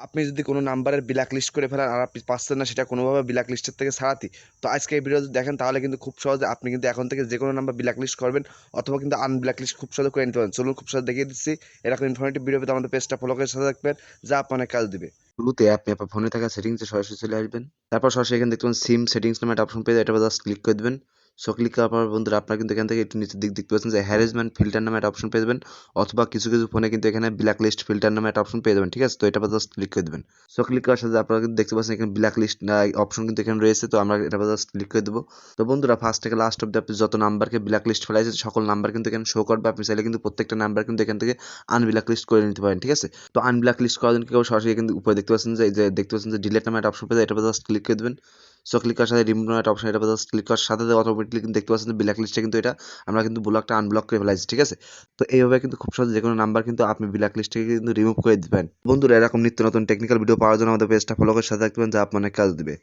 আপনি যদি কোনো নাম্বারের ব্ল্যাক লিস্ট করে ফেলেন আর আপনি পাচ্ছেন না সেটা কোনোভাবে ব্ল্যাক লিস্টের থেকে ছাড়াতে, তো আজকে এই ভিডিও যদি দেখেন তাহলে কিন্তু খুব সহজে আপনি কিন্তু এখন থেকে যে কোনো নাম্বার ব্ল্যাক লিস্ট করবেন অথবা কিন্তু আনব্ল্যাক লিস্ট খুব সহজে করে নিতে পারেন। চলুন খুব সহজে দেখিয়ে দিচ্ছি। এরকম ইনফরমেটিভ ভিডিও পেতে আমাদের পেজটা ফলো করে সাথে রাখবেন, যা আপনার কাজ দিবে। শুরুতে আপনি আপনার ফোনে থাকা সেটিংসে সরাসরি চলে আসবেন। তারপর সরাসরি এখানে দেখতে পাবেন সিম সেটিংস নামে একটা অপশন পেয়ে যায়, এটা জাস্ট ক্লিক করে দেবেন। সো ক্লিক করার পর বন্ধুরা আপনারা কিন্তু এখান থেকে একটু নিচের দিক দেখতে পাচ্ছেন যে হ্যারাসমেন্ট ফিল্টার নামে একটা অপশন পেয়ে যাবেন, অথবা কিছু কিছু ফোনে কিন্তু এখানে ব্ল্যাক লিস্ট ফিল্টার নামে একটা অপশন পেয়ে যাবেন। ঠিক আছে, তো এটা জাস্ট ক্লিক করে দেবেন। সো ক্লিক করার সাথে আপনারা কিন্তু দেখতে পাচ্ছেন এখানে ব্ল্যাক লিস্ট অপশন কিন্তু এখানে রয়েছে, তো আমরা এটা জাস্ট ক্লিক করে দেবো। তো বন্ধুরা ফার্স্ট থেকে লাস্ট অব্দি আপনি যত নাম্বারকে ব্ল্যাক লিস্ট ফেলাইছে সকল নাম্বার কিন্তু এখানে শো করবে। আপনি চাইলে কিন্তু প্রত্যেকটা নাম্বার কিন্তু এখান থেকে আনব্ল্যাক লিস্ট করে নিতে পারেন। ঠিক আছে, তো আনব্ল্যাক লিস্ট করার জন্য কি করবো, সরাসরি কিন্তু উপরে দেখতে পাচ্ছেন যে এই যে দেখতে পাচ্ছেন যে ডিলেট নামে একটা অপশন পেয়ে যায়, এটা জাস্ট ক্লিক করে দেবেন। সো ক্লিক করার সাথে রিমুভ নামে একটা অপশন, এটা জাস্ট ক্লিক করার সাথে অটোমেটিকলি কিন্তু দেখতে পাচ্ছেন যে ব্ল্যাক লিস্টে কিন্তু এটা আমরা কিন্তু ব্লকটা আনব্লক করে ফেলাইছি। ঠিক আছে, তো এইভাবে কিন্তু খুব সহজে যে কোনো নাম্বার কিন্তু আপনি ব্ল্যাক লিস্ট থেকে কিন্তু রিমুভ করে দিবেন। বন্ধুরা এরকম নিত্য নতুন টেকনিক্যাল ভিডিও পাওয়ার জন্য আমাদের পেজটা ফলো করে সাথে রাখবেন, যা আপনার কাজ দিবে।